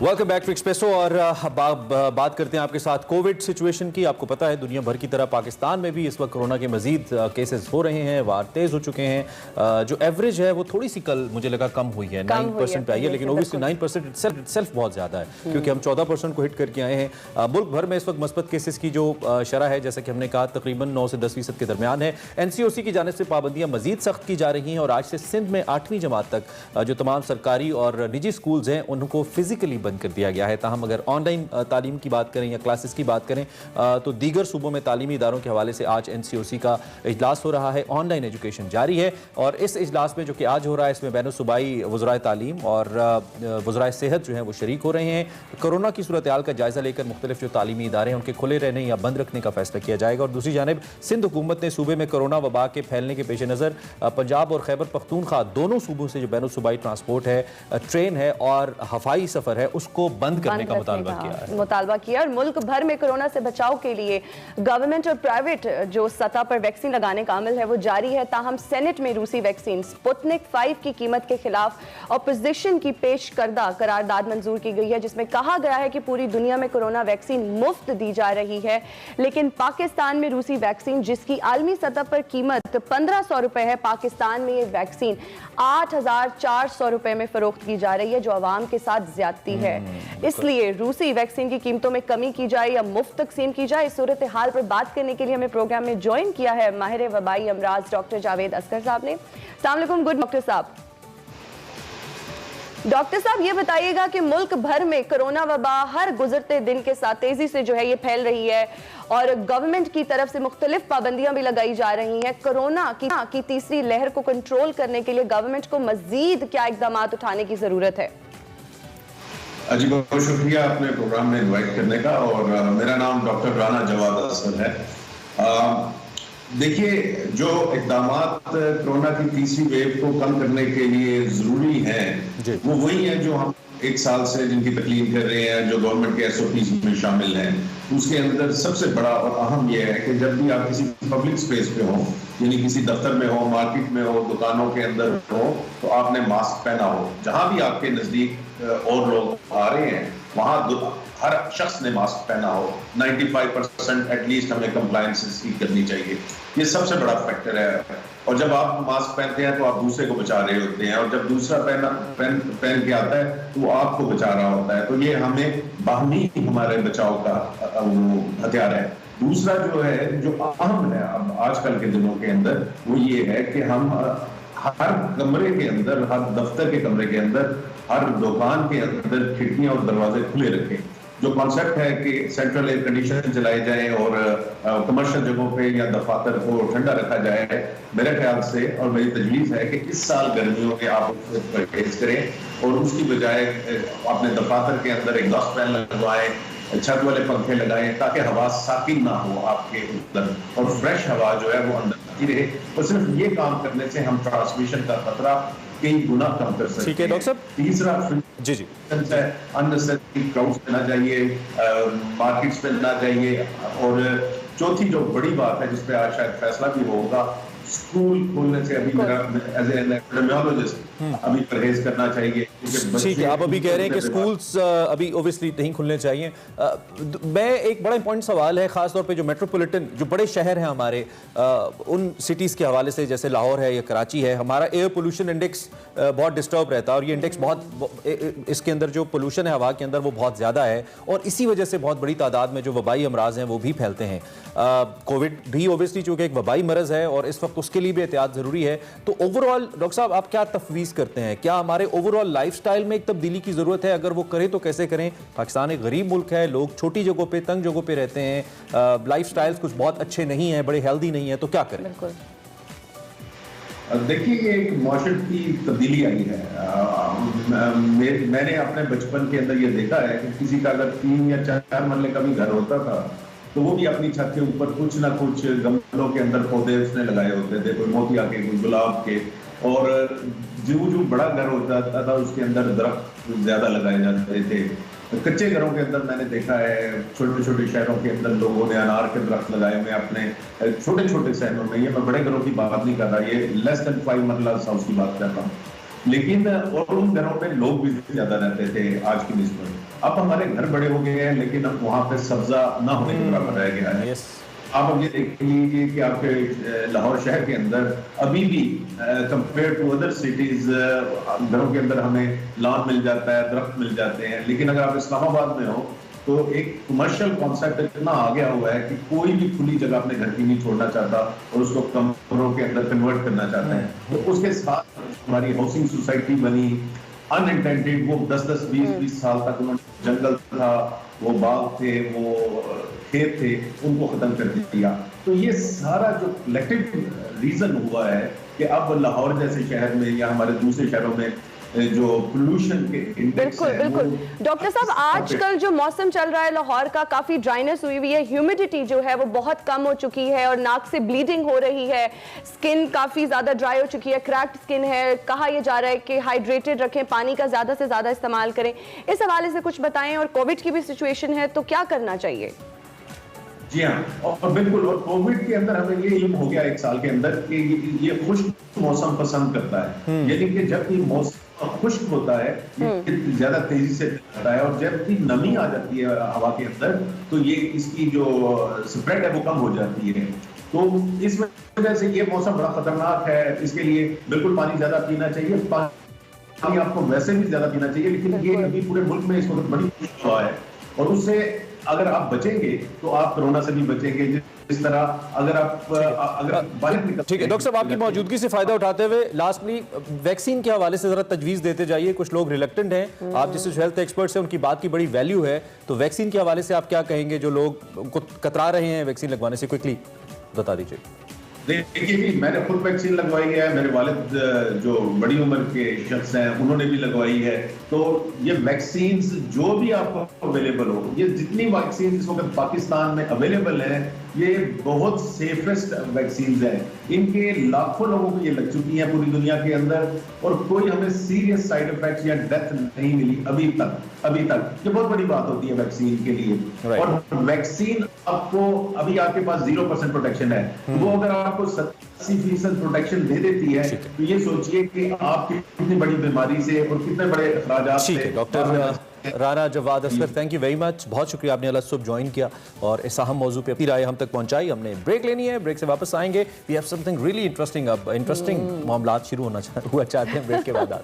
Welcome back to espresso. और बात करते हैं आपके साथ कोविड सिचुएशन की। आपको पता है दुनिया भर की तरह पाकिस्तान में भी इस वक्त कोरोना के मजीद केसेस हो रहे हैं, वार तेज हो चुके हैं। जो एवरेज है वो थोड़ी सी कल मुझे लगा कम हुई है, 9% पे आई है, लेकिन ओबियसली 9% इटसेल्फ बहुत ज़्यादा है क्योंकि हम 14% को हिट करके आए हैं। मुल्क भर में इस वक्त मस्बत केसेस की जो शरह है, जैसा कि हमने कहा, तकरीबन 9 से 10% के दरमियान है। NCOC की जानिब से पाबंदियाँ मजीद सख्त की जा रही हैं और आज से सिंध में 8वीं जमात तक जो तमाम सरकारी और निजी स्कूल्स हैं उनको फिजिकली बंद कर दिया गया है। ताहम अगर ऑनलाइन तालीम की बात करें या क्लासेस की बात करें तो दीगर सूबों में तालीमी इदारों के हवाले से आज NCOC का इजलास हो रहा है। ऑनलाइन एजुकेशन जारी है और इस इजलास में जो कि आज हो रहा है इसमें बैनुल-सूबाई वज़राए तालीम और वज़राए सेहत जो हैं वो शरीक हो रहे हैं। कोरोना की सूरत हाल का जायज़ा लेकर मुख्तलिफ जो तालीमी इदारे हैं उनके खुले रहने या बंद रखने का फैसला किया जाएगा। और दूसरी जानिब सिंध हुकूमत ने सूबे में कोरोना वबा के फैलने के पेश नज़र पंजाब और खैबर पख्तूनख्वा दोनों सूबों से जो बैनुल-सूबाई ट्रांसपोर्ट है, ट्रेन है और हवाई सफ़र है उसको बंद करने का मुतालबा किया। और मुल्क भर में कोरोना से बचाव के लिए गवर्नमेंट और प्राइवेट जो सतह पर वैक्सीन लगाने का अमल है वो जारी है। ताहम सेनेट में रूसी वैक्सीन स्पुतनिक 5 की कीमत के खिलाफ ऑपोजिशन की पेश करदा करारदाद मंजूर की गई है, जिसमें कहा गया है कि पूरी दुनिया में कोरोना वैक्सीन मुफ्त दी जा रही है, लेकिन पाकिस्तान में रूसी वैक्सीन जिसकी आलमी सतह पर कीमत 1500 रुपए है, पाकिस्तान में ये वैक्सीन 8400 रुपए में फरोख्त की जा रही है, जो अवाम के साथ ज्यादती है। इसलिए रूसी वैक्सीन की कीमतों में कमी की जाए या मुफ्त तकसीम की जाए, इस सूरत हाल पर बात करने के लिए हमें प्रोग्राम में ज्वाइन किया है माहिर वबाई अमराज डॉक्टर जावेद असगर साहब ने। अस्सलाम वालेकुम। गुड डॉक्टर साहब। डॉक्टर साहब ये बताइएगा कि मुल्क भर में कोरोना वबा हर गुजरते दिन के साथ तेजी से जो है ये फैल रही है और गवर्नमेंट की तरफ से मुख्तलिफ पाबंदियां भी लगाई जा रही हैं। कोरोना की तीसरी लहर को कंट्रोल करने के लिए गवर्नमेंट को मजीद क्या इकदाम उठाने की जरूरत है? जी बहुत शुक्रिया आपने प्रोग्राम में इनवाइट करने का। और मेरा नाम डॉक्टर राना जवाद असद है। देखिए, जो इक़दामात कोरोना की तीसरी वेव को कम करने के लिए ज़रूरी हैं वो वही है जो हम 1 साल से जिनकी तकलीम कर रहे हैं, जो गवर्नमेंट के SOPs में शामिल हैं। उसके अंदर सबसे बड़ा और अहम यह है कि जब भी आप किसी पब्लिक स्पेस पे हो, यानी किसी दफ्तर में हो, मार्केट में हो, दुकानों के अंदर हो, तो आपने मास्क पहना हो। जहां भी आपके नजदीक और लोग आ रहे हैं वहां हर शख्स ने मास्क पहना हो। 95% एटलीस्ट हमें कंप्लायंस की करनी चाहिए, ये सबसे बड़ा फैक्टर है। और जब आप मास्क पहनते हैं तो आप दूसरे को बचा रहे होते हैं, और जब दूसरा पहन के आता है तो वो आपको बचा रहा होता है। तो ये हमें बाहमी हमारे बचाव का हथियार है। दूसरा जो है, जो अहम है अब आजकल के दिनों के अंदर, वो ये है कि हम हर कमरे के अंदर, हर दफ्तर के कमरे के अंदर, हर दुकान के अंदर खिड़कियां और दरवाजे खुले रखें। जो कॉन्सेप्ट है कि सेंट्रल एयर कंडीशन चलाए जाए और कमर्शियल जगहों पे या दफातर को ठंडा रखा जाए, मेरे ख्याल से और मेरी तजवीज़ है कि इस साल गर्मियों के आप परहेज करें और उसकी बजाय अपने दफातर के अंदर एग्जॉस्ट फैन लगवाएं, छत वाले पंखे लगाएं, ताकि हवा साकिन ना हो आपके अंदर और फ्रेश हवा जो है वो अंदर रहे। और सिर्फ ये काम करने से हम ट्रांसमिशन का खतरा कई गुना कम कर सकते हैं। ठीक है डॉक्टर साहब। तीसरा जी अननेसेसरी क्राउड्स पे ना जाइए, मार्केट्स पे ना जाइए। और चौथी जो बड़ी बात है जिस पे आज शायद फैसला भी होगा, स्कूल खोलने से अभी मेरा एज एन एपिडेमियोलॉजिस्ट अभी परहेज करना चाहिए। ठीक है, आप अभी कह रहे हैं कि स्कूल्स अभी ओबियसली नहीं खुलने चाहिए। मैं एक बड़ा इंपॉर्टेंट सवाल है, खासतौर पे जो मेट्रोपॉलिटन जो बड़े शहर हैं हमारे, उन सिटीज़ के हवाले से, जैसे लाहौर है या कराची है, हमारा एयर पोल्यूशन इंडेक्स बहुत डिस्टर्ब रहता है और ये इंडेक्स बहुत, इसके अंदर जो पोल्यूशन है हवा के अंदर वो बहुत ज़्यादा है और इसी वजह से बहुत बड़ी तादाद में जो वबाई अमराज हैं वो भी फैलते हैं। कोविड भी ओबियसली चूँकि एक वबाई मरज़ है और इस वक्त उसके लिए भी एहतियात ज़रूरी है। तो ओवरऑल डॉक्टर साहब आप क्या तफवीज़ करते हैं? क्या हमारे ओवरऑल लाइफस्टाइल में एक तब्दीली की ज़रूरत है? अगर वो करें तो कैसे करें? पाकिस्तान एक गरीब मुल्क है, लोग छोटी जगहों पे, तंग जगहों पे रहते हैं, लाइफस्टाइल्स कुछ बहुत अच्छे नहीं हैं, बड़े हेल्दी नहीं है, तो क्या करें? देखिए, ये एक माशरे की तब्दीली आई है। मैंने अपने बचपन के अंदर ये देखा है कि किसी का अगर 3 या 4 मरले का भी घर होता था तो वो भी अपनी छत के ऊपर कुछ ना कुछ गमलों के अंदर पौधे उसने लगाए होते थे, कोई मोतिया के, कोई गुलाब के। और जो बड़ा घर होता था उसके अंदर दरख्त ज्यादा लगाए जाते थे। कच्चे घरों के अंदर मैंने देखा है, छोटे छोटे शहरों के अंदर लोगों ने अनार के दरख्त लगाए हुए अपने छोटे छोटे शहरों में। ये मैं बड़े घरों की बात नहीं कर रहा, ये लेस देन 5 मरला हाउस की बात कर रहा हूँ। लेकिन और उन घरों में लोग भी ज्यादा रहते थे आज की निस्बत। अब हमारे घर बड़े हो गए हैं, लेकिन अब वहां पे सब्जा ना होने के बराबर रह गया है। आप अब ये देख लीजिए कि आपके लाहौर शहर के अंदर अभी भी कंपेयर टू अदर सिटीज घरों के अंदर हमें लॉन मिल जाता है, दरख्त मिल जाते हैं। लेकिन अगर आप इस्लामाबाद में हो तो एक कमर्शियल कॉन्सेप्ट इतना आ गया हुआ है कि कोई भी खुली जगह अपने घर की नहीं छोड़ना चाहता और उसको कमरों के अंदर कन्वर्ट करना चाहता है। तो उसके साथ हमारी हाउसिंग सोसाइटी बनी, अनइंटेंडेड, वो 10-10, 20-20 साल तक उन्होंने जंगल था, वो बाग थे, वो खेत थे, उनको खत्म कर दिया। तो ये सारा जो कलेक्टिव रीजन हुआ है कि अब लाहौर जैसे शहर में या हमारे दूसरे शहरों में जो पोल्यूशन के इंडेक्स बिल्कुल बिल्कुल। डॉक्टर साहब, आजकल जो मौसम चल रहा है लाहौर का, काफी ड्राइनेस हुई हुई है, ह्यूमिडिटी जो है वो बहुत कम हो चुकी है और नाक से ब्लीडिंग हो रही है, स्किन काफी ज्यादा ड्राई हो चुकी है, क्रैक्ड स्किन है। कहा यह जा रहा है कि हाइड्रेटेड रखें, पानी का ज्यादा से ज्यादा इस्तेमाल करें। इस हवाले से कुछ बताएं। और कोविड की भी सिचुएशन है, तो क्या करना चाहिए? जी हाँ, और बिल्कुल। और कोविड के अंदर हमें ये इल्म हो गया 1 साल के अंदर कि ये खुश्क मौसम पसंद करता है। यानी कि जब भी मौसम खुश्क होता है, ये ज्यादा तेजी से फैलता है, और जब भी नमी आ जाती है हवा के अंदर तो ये इसकी जो स्प्रेड है वो कम हो जाती है। तो इस वजह से ये मौसम बड़ा खतरनाक है। इसके लिए बिल्कुल पानी ज्यादा पीना चाहिए। पानी आपको वैसे भी ज्यादा पीना चाहिए, लेकिन ये अभी पूरे मुल्क में इस वक्त बड़ी खुश्क हवा है, और उससे अगर आप बचेंगे तो आप कोरोना से भी बचेंगे। जिस तरह अगर बाहर निकल, ठीक है डॉक्टर साहब, आपकी मौजूदगी से फायदा उठाते हुए लास्टली वैक्सीन के हवाले से जरा तजवीज़ देते जाइए। कुछ लोग रिलक्टेंट हैं, आप जैसे जो हेल्थ एक्सपर्ट्स हैं उनकी बात की बड़ी वैल्यू है, तो वैक्सीन के हवाले से आप क्या कहेंगे? जो लोग उनको कतरा रहे हैं वैक्सीन लगवाने से, क्विकली बता दीजिए। देखिए जी, मैंने खुद वैक्सीन लगवाई है, मेरे वालिद जो बड़ी उम्र के शख्स हैं उन्होंने भी लगवाई है। तो ये वैक्सीन जो भी आपको अवेलेबल हो, ये जितनी वैक्सीन इस वक्त पाकिस्तान में अवेलेबल है, ये बहुत सेफेस्ट वैक्सीन हैं। इनके लाखों लोगों को ये लग चुकी हैं पूरी दुनिया के अंदर, और कोई हमें सीरियस साइड इफेक्ट्स या डेथ नहीं मिली अभी तक। ये बहुत बड़ी बात होती है वैक्सीन के लिए। और वैक्सीन आपको अभी आपके पास 0% प्रोटेक्शन है, वो अगर आपको 80% प्रोटेक्शन दे देती है तो ये सोचिए कि आप कितनी बड़ी बीमारी से और कितने बड़े अखराजात से। Doctor Rana Jawad Asghar, thank you very much. बहुत शुक्रिया, आपने अलग सुबह ज्वाइन किया और इस अहम मौजू पे अपनी राय हम तक पहुंचाई। हमने ब्रेक लेनी है, ब्रेक से वापस आएंगे। We have something really interesting. अब इंटरेस्टिंग मामला शुरू हुआ चाहते हैं ब्रेक के बाद।